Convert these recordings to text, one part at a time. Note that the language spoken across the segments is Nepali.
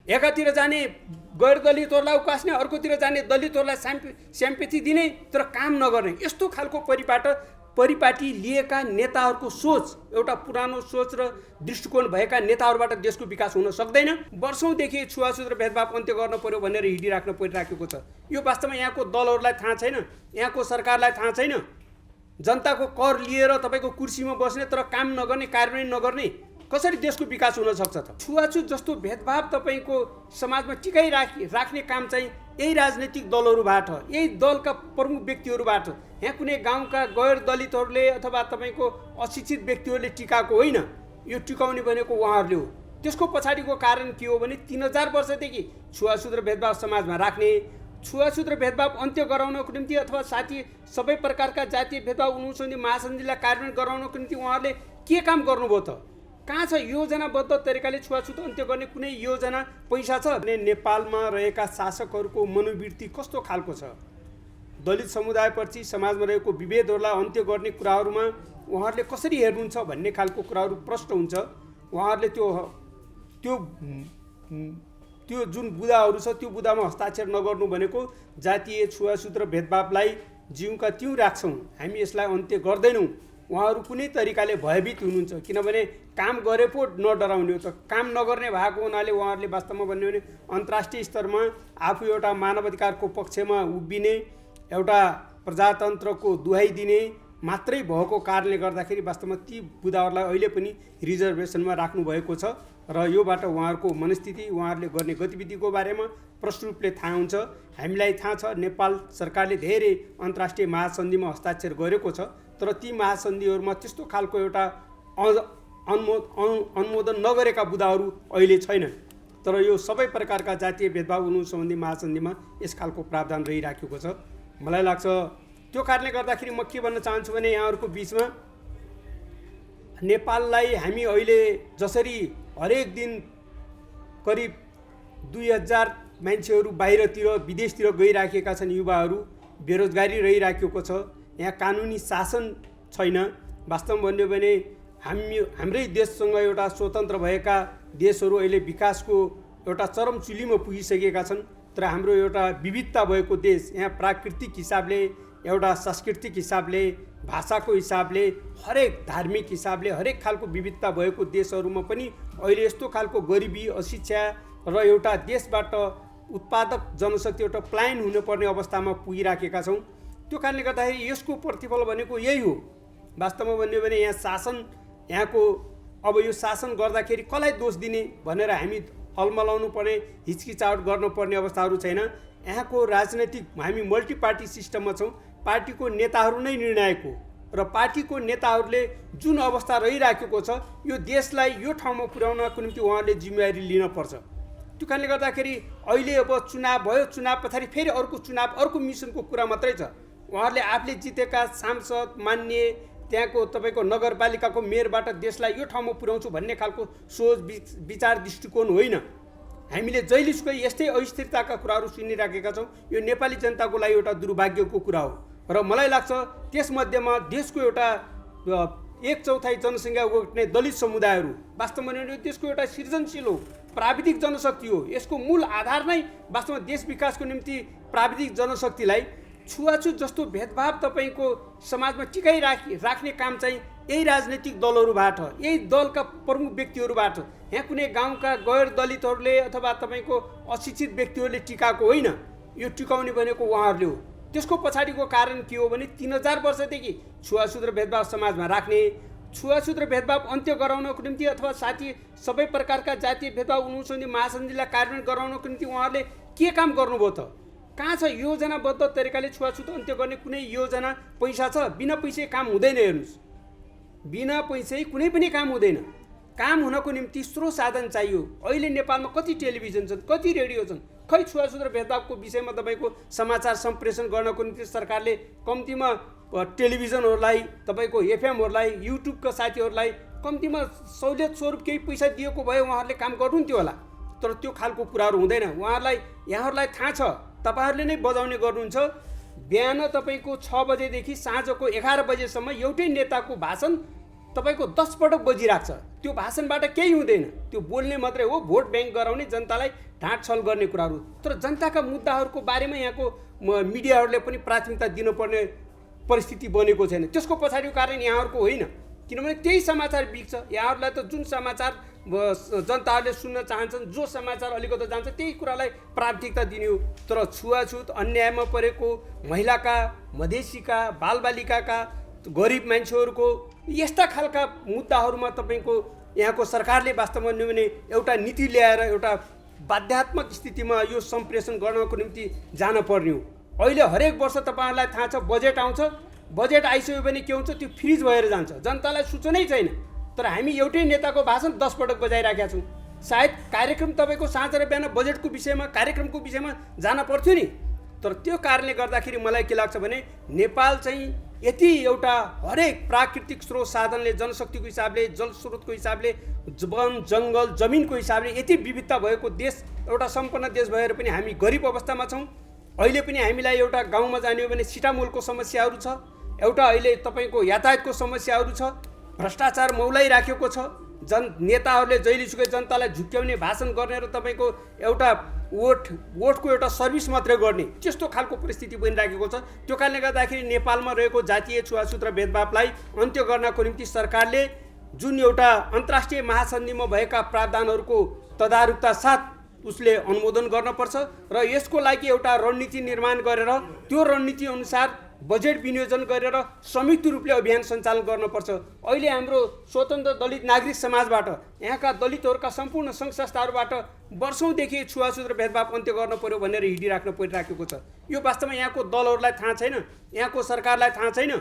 एकातिर जाने गैर दलितहरूलाई उकास्ने, अर्कोतिर जाने दलितहरूलाई स्याम्पेथी दिने तर काम नगर्ने, यस्तो खालको परिपाटी लिएका नेताहरूको सोच, एउटा पुरानो सोच र दृष्टिकोण भएका नेताहरूबाट देशको विकास हुन सक्दैन। वर्षौँदेखि छुवाछुत र भेदभाव अन्त्य गर्न पर्यो भनेर हिँडिराख्न परिराखेको छ। यो वास्तवमा यहाँको दलहरूलाई थाहा छैन, यहाँको सरकारलाई थाहा छैन। जनताको कर लिएर तपाईँको कुर्सीमा बस्ने तर काम नगर्ने, कार्यान्वयन नगर्ने, कसरी देशको विकास हुन सक्छ त? छुवाछुत जस्तो भेदभाव तपाईँको समाजमा टिकाइ राख्ने काम चाहिँ यही राजनैतिक दलहरूबाट, यही दलका प्रमुख व्यक्तिहरूबाट, यहाँ कुनै गाउँका गैर दलितहरूले अथवा तपाईँको अशिक्षित व्यक्तिहरूले टिकाएको होइन। यो टिकाउने भनेको उहाँहरूले हो। त्यसको पछाडिको कारण के हो भने 3000 वर्षदेखि छुवाछुत र भेदभाव समाजमा राख्ने, छुवाछुत र भेदभाव अन्त्य गराउनको निम्ति अथवा सबै प्रकारका जातीय भेदभाव उन्मूलन महासन्धिलाई कार्यान्वयन गराउनको निम्ति उहाँहरूले के काम गर्नुभयो त? कहाँ छ योजनाबद्ध तरिकाले छुवाछुत अन्त्य गर्ने कुनै योजना, पैसा छ? नेपालमा रहेका शासकहरूको मनोवृत्ति कस्तो खालको छ? दलित समुदायप्रति समाजमा रहेको विभेदहरूलाई अन्त्य गर्ने कुराहरूमा उहाँहरूले कसरी हेर्नुहुन्छ भन्ने खालको कुराहरू प्रश्न हुन्छ। उहाँहरूले त्यो जुन बुदाहरू छ त्यो बुदामा हस्ताक्षर नगर्नु भनेको जातीय छुवाछुत र भेदभावलाई जिउका त्यौँ राख्छौँ, हामी यसलाई अन्त्य गर्दैनौँ। उहाँहरू कुनै तरिकाले भयभीत हुनुहुन्छ, किनभने काम गरे पो नडराउने हो त। काम नगर्ने भएको हुनाले उहाँहरूले वास्तवमा भन्यो भने अन्तर्राष्ट्रिय स्तरमा आफू एउटा मानवाधिकारको पक्षमा उभिने, एउटा प्रजातन्त्रको दुहाई दिने मात्रै भएको कारणले गर्दाखेरि वास्तवमा ती बुदाहरूलाई अहिले पनि रिजर्भेसनमा राख्नु भएको छ र योबाट उहाँहरूको मनस्थिति, उहाँहरूले गर्ने गतिविधिको बारेमा प्रष्ट रूपले थाहा हुन्छ। हामीलाई थाहा छ नेपाल सरकारले धेरै अन्तर्राष्ट्रिय महासन्धिमा हस्ताक्षर गरेको छ, तर ती महासन्धिहरूमा त्यस्तो खालको एउटा अनुमोदन नगरेका बुदाहरू अहिले छैन। तर यो सबै प्रकारका जातीय भेदभाव उन्मूलन सम्बन्धी महासन्धिमा यस खालको प्रावधान रहिराखेको छ। मलाई लाग्छ त्यो कारणले गर्दाखेरि म के भन्न चाहन्छु भने यहाँहरूको बिचमा नेपाललाई हामी अहिले जसरी हरेक दिन करिब 2000 मान्छेहरू बाहिरतिर विदेशतिर गइराखेका छन्, युवाहरू, बेरोजगारी रहिराखेको छ, यहाँ कानुनी शासन छैन। वास्तवमा भन्यो भने हाम्रै देशसँग एउटा स्वतन्त्र भएका देशहरू अहिले विकासको एउटा चरम चुलीमा पुगिसकेका छन्, तर हाम्रो एउटा विविधता भएको देश, यहाँ प्राकृतिक हिसाबले, एउटा सांस्कृतिक हिसाबले, भाषाको हिसाबले, हरेक धार्मिक हिसाबले हरेक खालको विविधता भएको देशहरूमा पनि अहिले यस्तो खालको गरिबी, अशिक्षा र एउटा देशबाट उत्पादक जनशक्ति एउटा पलायन हुनुपर्ने अवस्थामा पुगिराखेका छौँ। त्यो कारणले गर्दाखेरि यसको प्रतिफल भनेको यही हो। वास्तवमा भन्यो भने यहाँ शासन, यहाँको अब यो शासन गर्दाखेरि कसलाई दोष दिने भनेर हामी अलमलाउनु पर्ने, हिचकिचाहट गर्नुपर्ने अवस्थाहरू छैन। यहाँको राजनैतिक हामी मल्टी पार्टी सिस्टममा छौँ। पार्टीको नेताहरू नै निर्णायक हो र पार्टीको नेताहरूले जुन अवस्था रहिराखेको छ यो देशलाई यो ठाउँमा पुर्याउनको निम्ति उहाँहरूले जिम्मेवारी लिनुपर्छ। त्यो कारणले गर्दाखेरि अहिले अब चुनाव भयो, चुनाव पछाडि फेरि अर्को चुनाव, अर्को मिसनको कुरा मात्रै छ। उहाँहरूले आफूले जितेका सांसद, मान्य त्यहाँको तपाईँको नगरपालिकाको मेयरबाट देशलाई यो ठाउँमा पुर्याउँछु भन्ने खालको सोच विचार दृष्टिकोण होइन। हामीले जहिलेसुकै यस्तै अस्थिरताका कुराहरू सुनिराखेका छौँ। यो नेपाली जनताको लागि एउटा दुर्भाग्यको कुरा हो र मलाई लाग्छ त्यसमध्येमा देशको एउटा 1/4 जनसङ्ख्या ओगट्ने दलित समुदायहरू वास्तवमा देशको एउटा सृजनशील हो, प्राविधिक जनशक्ति हो। यसको मूल आधार नै वास्तवमा देश विकासको निम्ति प्राविधिक जनशक्तिलाई छुवाछुत जस्तो भेदभाव तपाईँको समाजमा टिकाइ राख्ने काम चाहिँ यही राजनैतिक दलहरूबाट, यही दलका प्रमुख व्यक्तिहरूबाट, यहाँ कुनै गाउँका गैर दलितहरूले अथवा तपाईँको अशिक्षित व्यक्तिहरूले टिकाएको होइन। यो टिकाउने भनेको उहाँहरूले हो। त्यसको पछाडिको कारण के हो भने 3000 वर्षदेखि छुवाछुत र भेदभाव समाजमा राख्ने, छुवाछुत र भेदभाव अन्त्य गराउनको निम्ति अथवा सबै प्रकारका जातीय भेदभाव उन्मूलन महासन्धिलाई कार्यान्वयन गराउनको निम्ति उहाँहरूले के काम गर्नुभयो त? कहाँ छ योजनाबद्ध तरिकाले छुवाछुत अन्त्य गर्ने कुनै योजना, पैसा छ? बिना पैसै काम हुँदैन। हेर्नुहोस्, बिना पैसै कुनै पनि काम हुँदैन। काम हुनको निम्ति स्रोत साधन चाहियो। अहिले नेपालमा कति टेलिभिजन छन्, कति रेडियो छन्, खै छुवाछुत र भेदभावको विषयमा तपाईँको समाचार सम्प्रेषण गर्नको निम्ति सरकारले कम्तीमा टेलिभिजनहरूलाई, तपाईँको एफएमहरूलाई, युट्युबका साथीहरूलाई कम्तीमा सहुलियत स्वरूप केही पैसा दिएको भए उहाँहरूले काम गर्नुहुन्थ्यो होला। तर त्यो खालको कुराहरू हुँदैन। यहाँहरूलाई थाहा छ, तपाईँहरूले नै बजाउने गर्नुहुन्छ। बिहान तपाईँको 6 बजेदेखि साँझको 11 बजेसम्म एउटै नेताको भाषण तपाईँको 10 पटक बजिरहेको छ। त्यो भाषणबाट केही हुँदैन, त्यो बोल्ने मात्रै हो, भोट ब्याङ्क गराउने, जनतालाई ढाँटछल गर्ने कुराहरू। तर जनताका मुद्दाहरूको बारेमा यहाँको मिडियाहरूले पनि प्राथमिकता दिनुपर्ने परिस्थिति बनेको छैन। त्यसको पछाडिको कारण यहाँहरूको होइन, किनभने त्यही समाचार बिग्छ। यहाँहरूलाई त जुन समाचार जनताहरूले सुन्न चाहन्छन्, जो समाचार अलिकति जान्छ त्यही कुरालाई प्राथमिकता दिने हो। तर छुवाछुत, अन्यायमा परेको महिलाका, मधेसीका, बालबालिकाका, गरिब मान्छेहरूको यस्ता खालका मुद्दाहरूमा तपाईँको यहाँको सरकारले वास्तवमा भने एउटा नीति ल्याएर एउटा बाध्यात्मक स्थितिमा यो सम्प्रेषण गर्नको निम्ति जान पर्ने हो। अहिले हरेक वर्ष तपाईँहरूलाई थाहा छ बजेट आउँछ, बजेट आइसक्यो भने के हुन्छ, त्यो फ्रिज भएर जान्छ, जनतालाई सूचनै छैन। तर हामी एउटै नेताको भाषण 10 पटक बजाइराखेका छौँ। सायद कार्यक्रम तपाईँको साँझ र बिहान बजेटको विषयमा, कार्यक्रमको विषयमा जान पर्थ्यो नि। तर त्यो कारणले गर्दाखेरि मलाई के लाग्छ भने नेपाल चाहिँ यति एउटा हरेक प्राकृतिक स्रोत साधनले, जनशक्तिको हिसाबले, जल स्रोतको हिसाबले, वन जङ्गल जमिनको हिसाबले यति विविधता भएको देश, एउटा सम्पन्न देश भएर पनि हामी गरिब अवस्थामा छौँ। अहिले पनि हामीलाई एउटा गाउँमा जाने हो भने सिटामोलको समस्याहरू छ, एउटा अहिले तपाईँको यातायातको समस्याहरू छ, भ्रष्टाचार मौलाइराखेको छ। नेताहरूले जहिलेसुकै जनतालाई झुक्क्याउने भाषण गर्ने र तपाईँको एउटा वोटको एउटा सर्भिस मात्रै गर्ने, त्यस्तो खालको परिस्थिति बनिराखेको छ। त्यो कारणले गर्दाखेरि नेपालमा रहेको जातीय छुवाछुत र भेदभावलाई अन्त्य गर्नको निम्ति सरकारले जुन एउटा अन्तर्राष्ट्रिय महासन्धिमा भएका प्रावधानहरूको तदारुकता साथ उसले अनुमोदन गर्नुपर्छ र यसको लागि एउटा रणनीति निर्माण गरेर त्यो रणनीति अनुसार बजेट विनियोजन गरेर संयुक्त रूपले अभियान सञ्चालन गर्नुपर्छ। अहिले हाम्रो स्वतन्त्र दलित नागरिक समाजबाट, यहाँका दलितहरूका सम्पूर्ण सङ्घ संस्थाहरूबाट वर्षौँदेखि छुवाछुत र भेदभाव अन्त्य गर्न पर्यो भनेर हिँडिराख्न परिराखेको छ। यो वास्तवमा यहाँको दलहरूलाई थाहा छैन, यहाँको सरकारलाई थाहा छैन।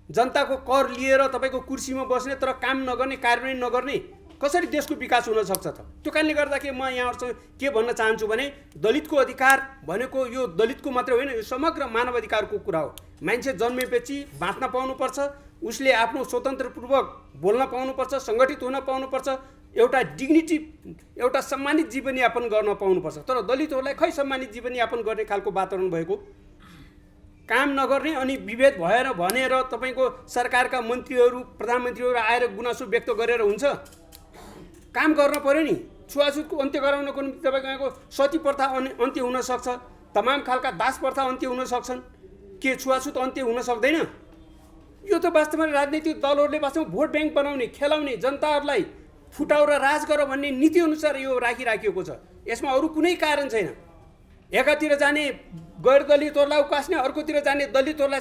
जनताको कर लिएर तपाईँको कुर्सीमा बस्ने तर काम नगर्ने, कार्यान्वयन नगर्ने कसरी देशको विकास हुन सक्छ त? त्यो कारणले गर्दाखेरि म यहाँहरूसँग के भन्न चाहन्छु भने दलितको अधिकार भनेको यो दलितको मात्रै होइन, यो समग्र मानव अधिकारको कुरा हो। मान्छे जन्मेपछि बाँच्न पाउनुपर्छ, उसले आफ्नो स्वतन्त्रपूर्वक बोल्न पाउनुपर्छ, सङ्गठित हुन पाउनुपर्छ, एउटा डिग्निटी, एउटा सम्मानित जीवनयापन गर्न पाउनुपर्छ। तर दलितहरूलाई खै सम्मानित जीवनयापन गर्ने खालको वातावरण भएको? काम नगर्ने अनि विभेद भएर भनेर तपाईँको सरकारका मन्त्रीहरू, प्रधानमन्त्रीहरू आएर गुनासो व्यक्त गरेर हुन्छ? काम गर्न पर्यो नि। छुवाछुतको अन्त्य गराउनको निम्ति तपाईँको यहाँको सती प्रथा अन्त्य हुन सक्छ, तमाम खालका दास प्रथा अन्त्य हुन सक्छन्, के छुवाछुत अन्त्य हुन सक्दैन? यो त वास्तवमा राजनीतिक दलहरूले वास्तवमा भोट ब्याङ्क बनाउने, खेलाउने, जनताहरूलाई फुटाउ र राज गर भन्ने नीति अनुसार यो राखिराखिएको छ। यसमा अरू कुनै कारण छैन। एकातिर जाने गैर दलितहरूलाई उकास्ने, अर्कोतिर जाने दलितहरूलाई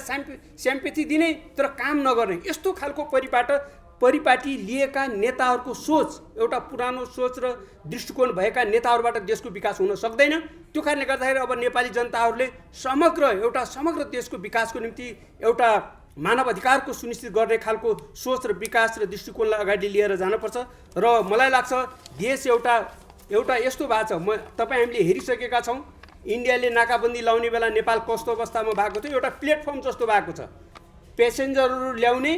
स्याम्पेथी दिने तर काम नगर्ने, यस्तो खालको परिपाटी लिएका नेताहरूको सोच, एउटा पुरानो सोच र दृष्टिकोण भएका नेताहरूबाट देशको विकास हुन सक्दैन। त्यो कारणले गर्दाखेरि अब नेपाली जनताहरूले समग्र देशको विकासको निम्ति एउटा मानव अधिकारको सुनिश्चित गर्ने खालको सोच र विकास र दृष्टिकोणलाई अगाडि लिएर जानुपर्छ। र मलाई लाग्छ देश एउटा यस्तो भएको छ, हामीले हेरिसकेका छौँ। इन्डियाले नाकाबन्दी लाउने बेला नेपाल कस्तो अवस्थामा भएको थियो? एउटा प्लेटफर्म जस्तो भएको छ। पेसेन्जरहरू ल्याउने,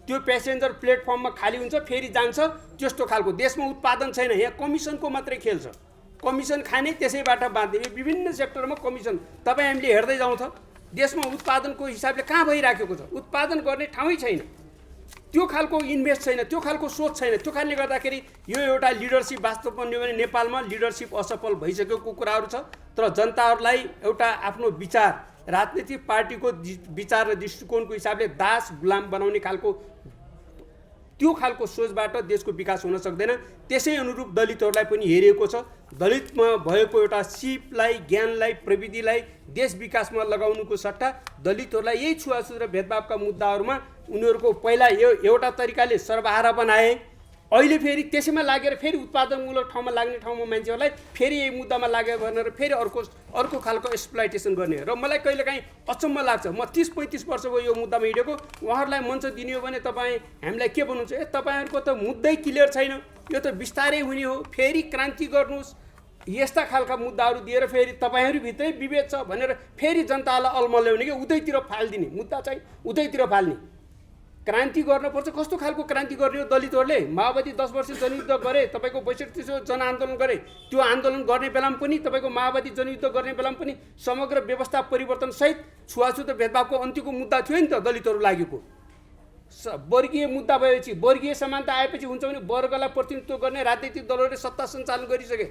त्यो पेसेन्जर प्लेटफर्ममा खाली हुन्छ, फेरि जान्छ, त्यस्तो खालको। देशमा उत्पादन छैन, यहाँ कमिसनको मात्रै खेल छ। कमिसन खाने, त्यसैबाट बाँध्ने, विभिन्न सेक्टरमा कमिसन। तपाईँ हामीले हेर्दै जाउँ त देशमा उत्पादनको हिसाबले कहाँ भइराखेको छ? उत्पादन गर्ने ठाउँै छैन, त्यो खालको इन्भेस्ट छैन, त्यो खालको सोच छैन। त्यो कारणले गर्दाखेरि यो एउटा लिडरसिप वास्तवमा भने नेपालमा लिडरसिप असफल भइसकेको कुराहरू छ। तर जनताहरूलाई एउटा आफ्नो विचार, राजनीतिक पार्टीको विचार र दृष्टिकोणको हिसाबले दास गुलाम बनाउने खालको त्यो खालको सोचबाट देशको विकास हुन सक्दैन। त्यसै अनुरूप दलितहरूलाई पनि हेरिएको छ। दलितमा भएको एउटा सिपलाई, ज्ञानलाई, प्रविधिलाई देश विकासमा लगाउनुको सट्टा दलितहरूलाई यही छुवाछुत र भेदभावका मुद्दाहरूमा उनीहरूको पहिला एउटा तरिकाले सर्वहारा बनाए, अहिले फेरि त्यसैमा लागेर फेरि उत्पादनमूलक ठाउँमा लाग्ने ठाउँमा मान्छेहरूलाई फेरि यही मुद्दामा लाग्यो भनेर फेरि अर्को खालको एक्सप्लोइटेसन गर्ने। र मलाई कहिलेकाहीँ अचम्म लाग्छ, म 30-35 वर्ष भयो यो मुद्दामा हिँडेको, उहाँहरूलाई मञ्च दिने हो भने तपाईँ हामीलाई के भन्नुहुन्छ? तपाईँहरूको त मुद्दै क्लियर छैन, यो त बिस्तारै हुने हो, फेरि क्रान्ति गर्नुहोस्, यस्ता खालका मुद्दाहरू दिएर फेरि तपाईँहरूभित्रै विभेद छ भनेर फेरि जनतालाई अलमल्याउने कि उतैतिर फालिदिने, मुद्दा चाहिँ उतैतिर फाल्ने। क्रान्ति गर्नुपर्छ। कस्तो खालको क्रान्ति गर्ने हो? दलितहरूले माओवादी 10 वर्ष जनयुद्ध गरे, तपाईँको 62 जनआन्दोलन गरे। त्यो आन्दोलन गर्ने बेलामा पनि, तपाईँको माओवादी जनयुद्ध गर्ने बेलामा पनि समग्र व्यवस्था परिवर्तन सहित छुवाछुत र भेदभावको अन्त्यको मुद्दा थियो नि त दलितहरू लागेको। वर्गीय मुद्दा भएपछि वर्गीय समानता आएपछि हुन्छ भने वर्गलाई प्रतिनिधित्व गर्ने राजनीतिक दलहरूले सत्ता सञ्चालन गरिसके।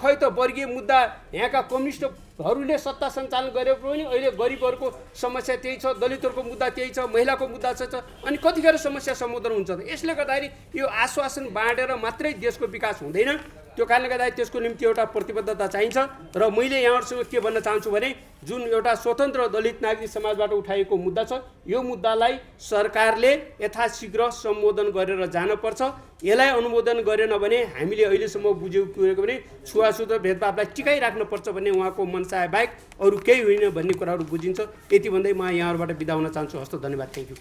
खै त वर्गीय मुद्दा यहाँका कम्युनिस्टहरूले सत्ता सञ्चालन गरे पनि अहिले गरिबहरूको समस्या त्यही छ, दलितहरूको मुद्दा त्यही छ, महिलाको मुद्दा छ। अनि कतिखेर समस्या सम्बोधन हुन्छ त? यसले गर्दाखेरि यो आश्वासन बाँडेर मात्रै देशको विकास हुँदैन। त्यो कारणले गर्दाखेरि त्यसको निम्ति एउटा प्रतिबद्धता चाहिन्छ। र मैले यहाँहरूसँग के भन्न चाहन्छु भने जुन एउटा स्वतन्त्र दलित नागरिक समाजबाट उठाएको मुद्दा छ, यो मुद्दालाई सरकारले यथाशीघ्र सम्बोधन गरेर जानुपर्छ। यसलाई अनुमोदन गरेन भने हामीले अहिलेसम्म बुझेको भने छुवाछुत र भेदभावलाई टिकाइराख्नुपर्छ भन्ने उहाँको मनसाय बाहेक अरू केही होइन भन्ने कुराहरू बुझिन्छ। यति भन्दै म यहाँहरूबाट बिदा हुन चाहन्छु। हस्त, धन्यवाद, थ्याङ्क यू।